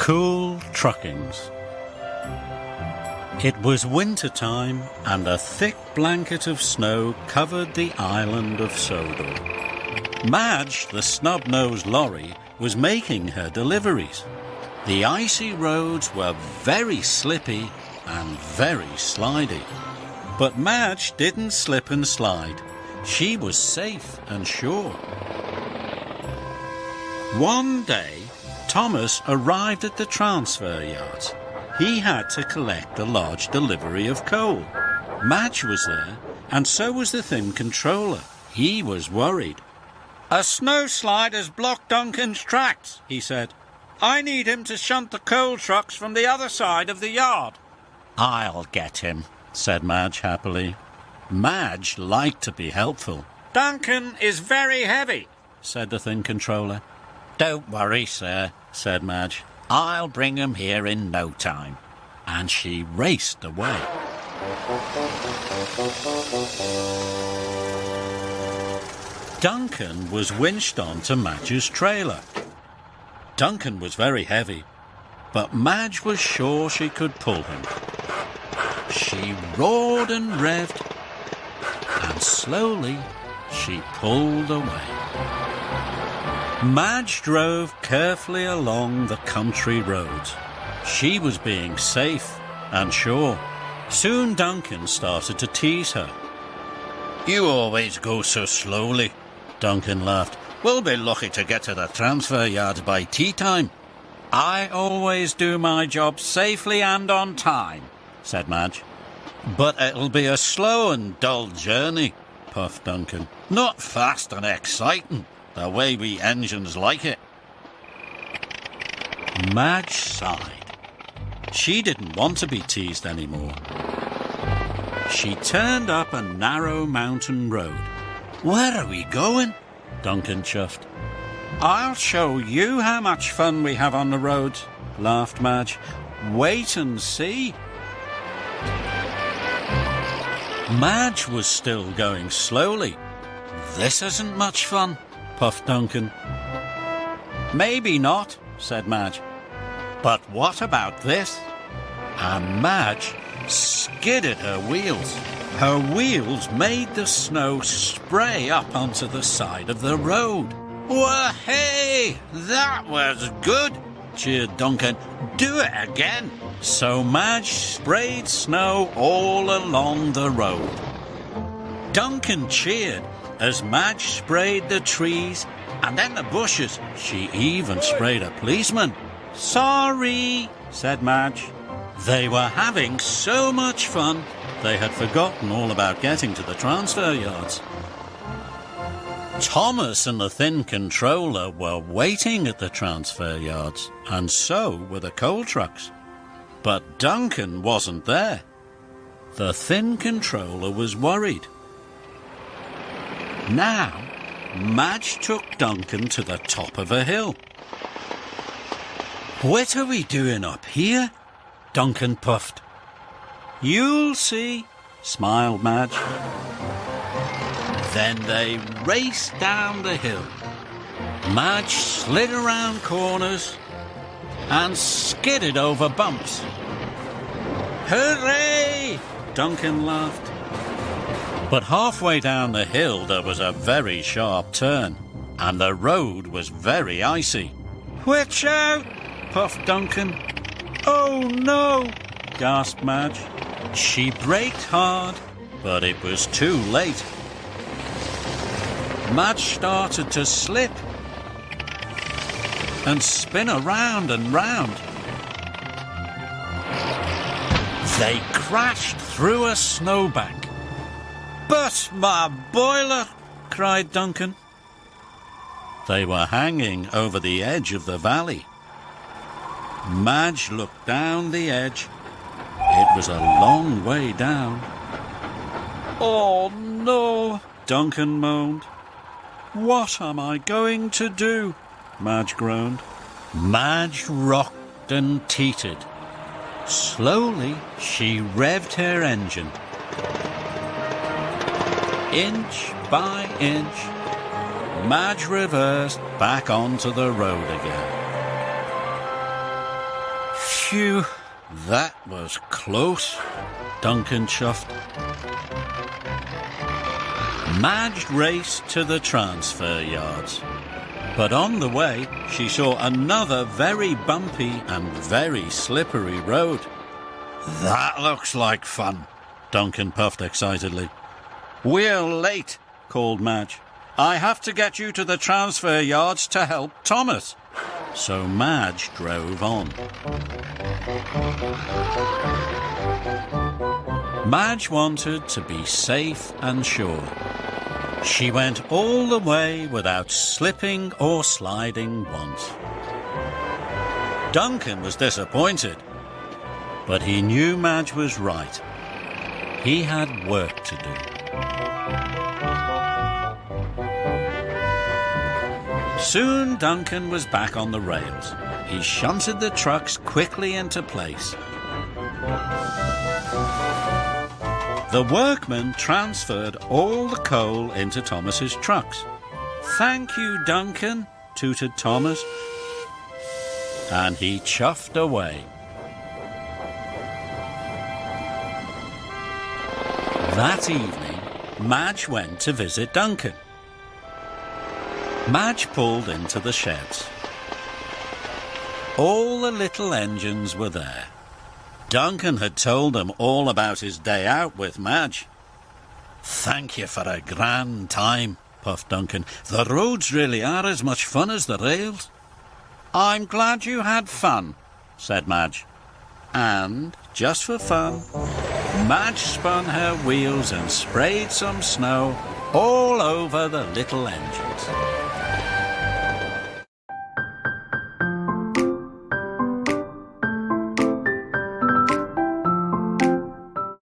Cool truckings. It was winter time, and a thick blanket of snow covered the island of Sodor. Madge, the snub-nosed lorry, was making her deliveries. The icy roads were very slippy and very slidey. But Madge didn't slip and slide. She was safe and sure. One day, Thomas arrived at the transfer yards. He had to collect a large delivery of coal. Madge was there, and so was the thin controller. He was worried. "A snowslide has blocked Duncan's tracks," he said. "I need him to shunt the coal trucks from the other side of the yard." "I'll get him," said Madge happily. Madge liked to be helpful. "Duncan is very heavy," said the thin controller. "Don't worry, sir," said Madge. "I'll bring him here in no time." And she raced away. Duncan was winched onto Madge's trailer. Duncan was very heavy, but Madge was sure she could pull him. She roared and revved, and slowly she pulled away. Madge drove carefully along the country roads. She was being safe and sure. Soon Duncan started to tease her. "You always go so slowly," Duncan laughed. "We'll be lucky to get to the transfer yards by tea time." "I always do my job safely and on time," said Madge. "But it'll be a slow and dull journey," puffed Duncan. "Not fast and exciting, the way we engines like it." Madge sighed. She didn't want to be teased anymore. She turned up a narrow mountain road. "Where are we going?" Duncan chuffed. "I'll show you how much fun we have on the roads," laughed Madge. "Wait and see." Madge was still going slowly. "This isn't much fun," puffed Duncan. "Maybe not," said Madge. "But what about this?" And Madge skidded her wheels. Her wheels made the snow spray up onto the side of the road. "Whoa, hey, that was good," cheered Duncan. "Do it again." So Madge sprayed snow all along the road. Duncan cheered as Madge sprayed the trees and then the bushes. She even sprayed a policeman. "Sorry," said Madge. They were having so much fun, they had forgotten all about getting to the transfer yards. Thomas and the thin controller were waiting at the transfer yards, and so were the coal trucks. But Duncan wasn't there. The thin controller was worried. Now, Madge took Duncan to the top of a hill. "What are we doing up here?" Duncan puffed. "You'll see," smiled Madge. Then they raced down the hill. Madge slid around corners and skidded over bumps. "Hooray!" Duncan laughed. But halfway down the hill there was a very sharp turn, and the road was very icy. "Watch out!" puffed Duncan. "Oh no!" gasped Madge. She braked hard, but it was too late. Madge started to slip and spin around and round. They crashed through a snowbank. "But my boiler!" cried Duncan. They were hanging over the edge of the valley. Madge looked down the edge. It was a long way down. "Oh no!" Duncan moaned. "What am I going to do?" Madge groaned. Madge rocked and teetered. Slowly she revved her engine. Inch by inch, Madge reversed back onto the road again. Phew, that was close, Duncan chuffed. Madge raced to the transfer yards, but on the way she saw another very bumpy and very slippery road. That looks like fun, Duncan puffed excitedly. We're late, called Madge. I have to get you to the transfer yards to help Thomas. So Madge drove on. Madge wanted to be safe and sure. She went all the way without slipping or sliding once. Duncan was disappointed, but he knew Madge was right. He had work to do. Soon Duncan was back on the rails. He shunted the trucks quickly into place. The workmen transferred all the coal into Thomas's trucks. "Thank you, Duncan," tooted Thomas. And he chuffed away. That evening, Madge went to visit Duncan. Madge pulled into the sheds. All the little engines were there. Duncan had told them all about his day out with Madge. "Thank you for a grand time," puffed Duncan. "The roads really are as much fun as the rails." "I'm glad you had fun," said Madge. And, just for fun, Madge spun her wheels and sprayed some snow all over the little engines.